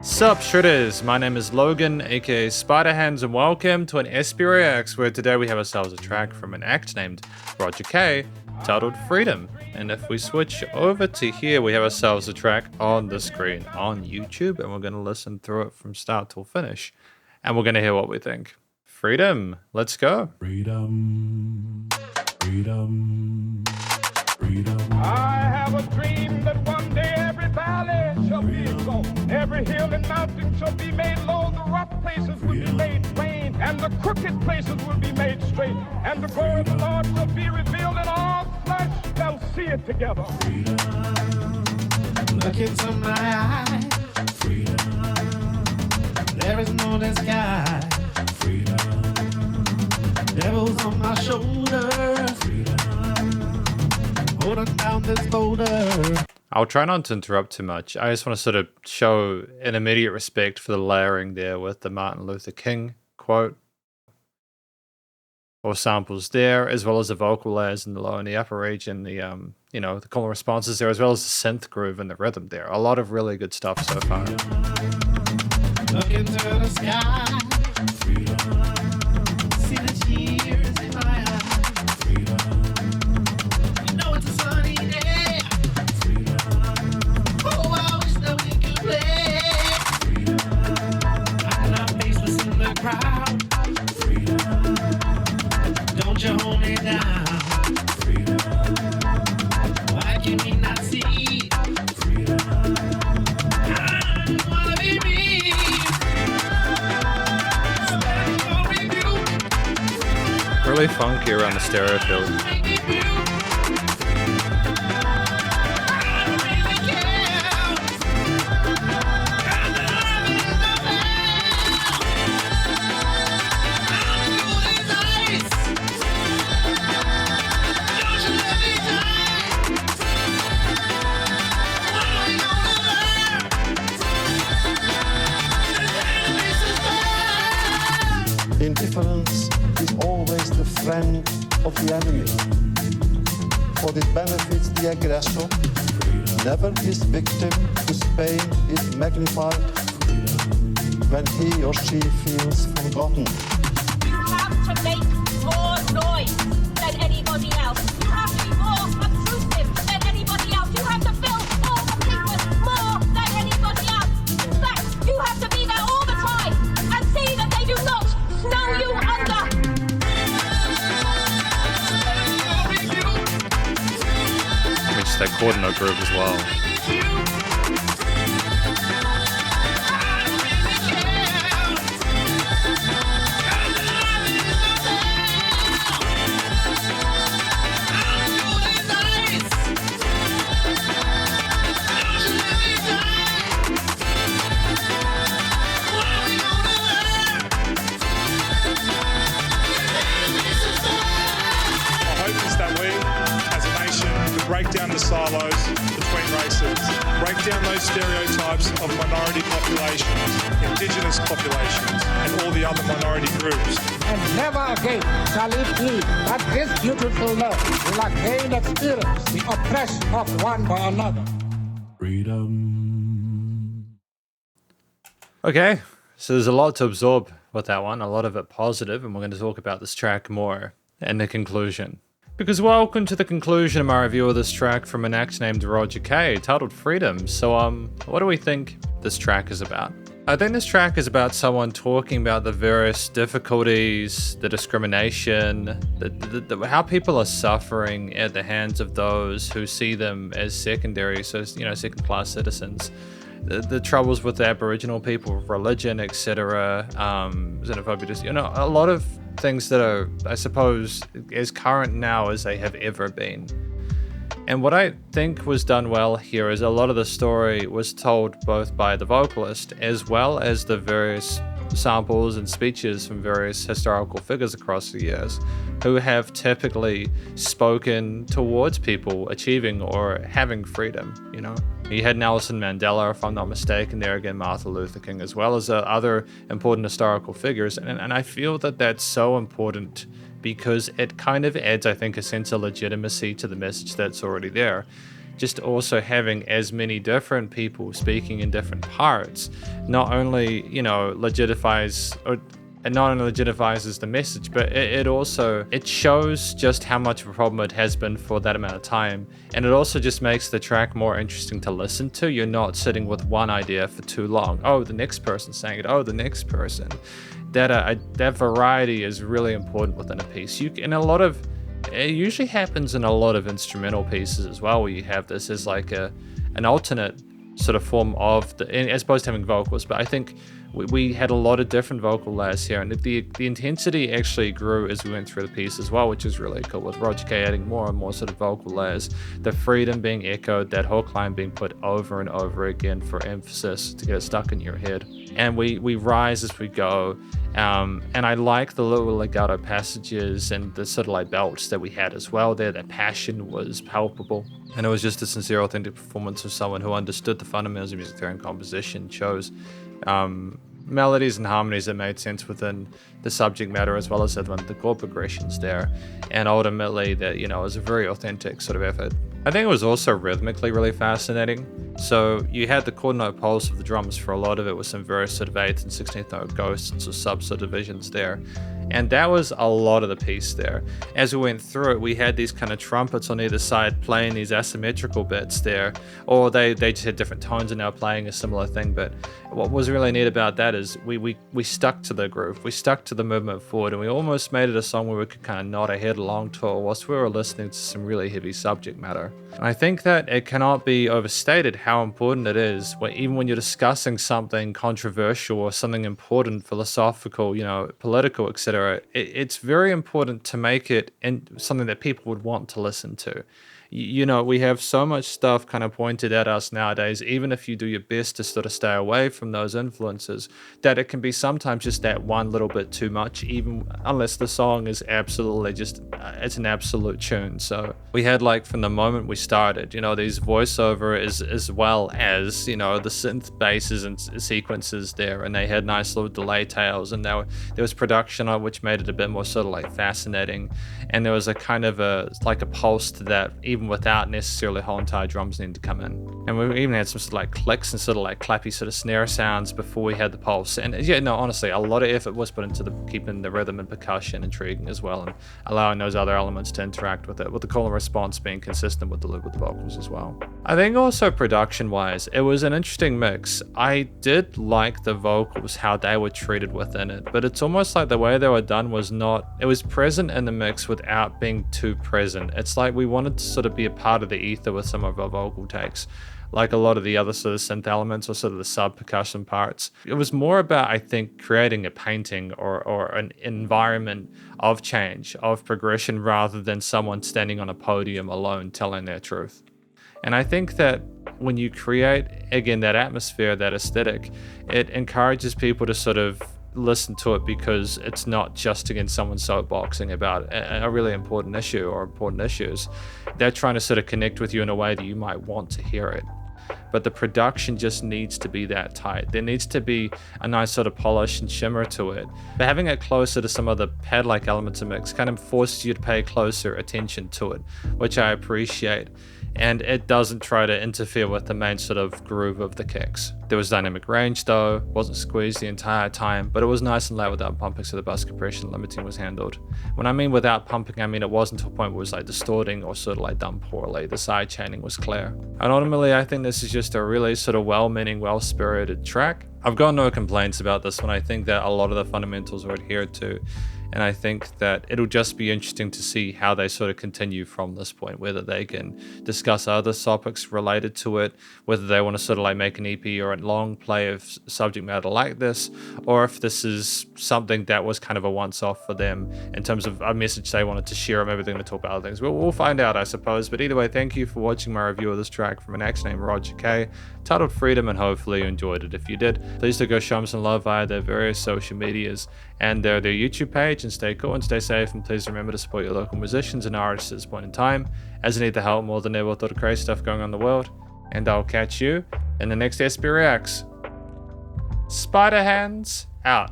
Sup Shredders, my name is Logan, aka Spiderhands, and welcome to an SP Reacts, where today we have ourselves a track from an act named Roger K, titled Freedom. And if we switch over to here, we have ourselves a track on the screen on YouTube, and we're going to listen through it from start till finish, and we're going to hear what we think. Freedom, let's go. Freedom, freedom, freedom. I have a dream that one day every valley shall be exalted, every hill and mountain shall be made low, the rough places will be made plain, and the crooked places will be made straight, and the glory of the Lord shall be revealed, and all flesh shall see it together. Look into my eyes. Freedom, There is no disguise. freedom, Devil's on my shoulders. Holding down this boulder. I'll try not to interrupt too much. I just want to sort of show an immediate respect for the layering there with the Martin Luther King quote or samples there, as well as the vocal layers in the low and the upper region, the the call and responses there, as well as the synth groove and the rhythm there. A lot of really good stuff so far. Look into the sky. See the tears in my eyes. You know it's a sunny day. Oh, I wish that we could play. I'm faceless in the crowd. Don't you hold me down. Why can we not see? I wanna be me. Standing over you. Really funky around the stereo field. Make it real. I don't really care. 'Cause the love is the best. I'm cool as ice. Don't you let me die. What are we gonna learn? The enemy's bad. Indifference is always the friend of the enemy, for it benefits the aggressor. Never his victim, whose pain is magnified when he or she feels forgotten. You have to make more noise than anybody else. You have to be more obtrusive than anybody else. You have to fill all the papers more than anybody else. In fact, you have to be there all the time and see that they do not snow you under. Which that chord note groove as well. My hope is that we, as a nation, can break down the silos between races, break down those stereotypes of minority populations, indigenous populations, and all the other minority groups. And never again shall it be that this beautiful land will again experience the oppression of one by another. freedom. Okay, so there's a lot to absorb with that one, a lot of it positive, and we're going to talk about this track more in the conclusion. Because welcome to the conclusion of my review of this track from an act named Roger K, titled Freedom. So, what do we think this track is about? I think this track is about someone talking about the various difficulties, the discrimination, how people are suffering at the hands of those who see them as secondary, so, second-class citizens. The troubles with the Aboriginal people, religion, etc., xenophobia, just, a lot of things that are, I suppose, as current now as they have ever been. And what I think was done well here is a lot of the story was told both by the vocalist as well as the various samples and speeches from various historical figures across the years who have typically spoken towards people achieving or having freedom, You had Nelson Mandela, if I'm not mistaken, there again, Martin Luther King, as well as other important historical figures. And I feel that that's so important because it kind of adds, I think, a sense of legitimacy to the message that's already there. just also having as many different people speaking in different parts not only, legitimizes the message, but it shows just how much of a problem it has been for that amount of time. And it also just makes the track more interesting to listen to. You're not sitting with one idea for too long. Oh, the next person sang it. Oh, the next person. That variety is really important within a piece. It usually happens in a lot of instrumental pieces as well, where you have this as like an alternate sort of form of as opposed to having vocals. But I think we had a lot of different vocal layers here, and the intensity actually grew as we went through the piece as well, which is really cool, with Roger K adding more and more sort of vocal layers, the freedom being echoed, that hook line being put over and over again for emphasis to get it stuck in your head. And we rise as we go, and I like the little legato passages and the sort of like belts that we had as well there. That passion was palpable, and it was just a sincere, authentic performance of someone who understood the fundamentals of music theory and composition, chose melodies and harmonies that made sense within the subject matter, as well as the chord progressions there, and ultimately that it was a very authentic sort of effort. I think it was also rhythmically really fascinating. So you had the chord note pulse of the drums for a lot of it, with some various sort of 8th and 16th note ghosts or subdivisions there. And that was a lot of the piece there. As we went through it, we had these kind of trumpets on either side playing these asymmetrical bits there, or they just had different tones and now playing a similar thing. But what was really neat about that is we stuck to the groove, we stuck to the movement forward, and we almost made it a song where we could kind of nod our head along to it whilst we were listening to some really heavy subject matter. And I think that it cannot be overstated how important it is, even when you're discussing something controversial or something important, philosophical, political, etc. It's very important to make it something that people would want to listen to. We have so much stuff kind of pointed at us nowadays, even if you do your best to sort of stay away from those influences, that it can be sometimes just that one little bit too much, even unless the song is absolutely it's an absolute tune. So we had, like, from the moment we started, these voiceover as well as, the synth basses and sequences there, and they had nice little delay tails, and there was production on which made it a bit more sort of like fascinating, and there was a kind of a pulse to that, even without necessarily whole entire drums needing to come in. And we even had some sort of like clicks and sort of like clappy sort of snare sounds before we had the pulse. And honestly, a lot of effort was put into keeping the rhythm and percussion intriguing as well, and allowing those other elements to interact with it, with the call and response being consistent with the loop with the vocals as well. I think also production wise, it was an interesting mix. I did like the vocals, how they were treated within it, but it's almost like the way they were done it was present in the mix without being too present. It's like we wanted to sort of be a part of the ether with some of our vocal takes, like a lot of the other sort of synth elements or sort of the sub percussion parts. It was more about, I think, creating a painting or an environment of change, of progression, rather than someone standing on a podium alone telling their truth. And I think that when you create, again, that atmosphere, that aesthetic, it encourages people to sort of listen to it, because it's not just against someone soapboxing about a really important issue or important issues. They're trying to sort of connect with you in a way that you might want to hear it. But the production just needs to be that tight. There needs to be a nice sort of polish and shimmer to it. But having it closer to some of the pad-like elements of mix kind of forces you to pay closer attention to it, which I appreciate. And it doesn't try to interfere with the main sort of groove of the kicks. There was dynamic range though, wasn't squeezed the entire time, but it was nice and loud without pumping, so the bus compression limiting was handled. When I mean without pumping, I mean it wasn't to a point where it was like distorting or sort of like done poorly. The side chaining was clear. And ultimately, I think this is just a really sort of well-meaning, well-spirited track. I've got no complaints about this one. I think that a lot of the fundamentals were adhered to. And I think that it'll just be interesting to see how they sort of continue from this point, whether they can discuss other topics related to it, whether they want to sort of like make an EP or a long play of subject matter like this, or if this is something that was kind of a once-off for them in terms of a message they wanted to share, or maybe they're going to talk about other things. We'll find out, I suppose. But either way, thank you for watching my review of this track from an actor named Roger K, titled Freedom, and hopefully you enjoyed it. If you did, please do go show them some love via their various social medias and their YouTube page, and stay cool and stay safe, and please remember to support your local musicians and artists at this point in time, as they need the help more than ever with all the crazy stuff going on in the world. And I'll catch you in the next SB Reacts. Spiderhands out.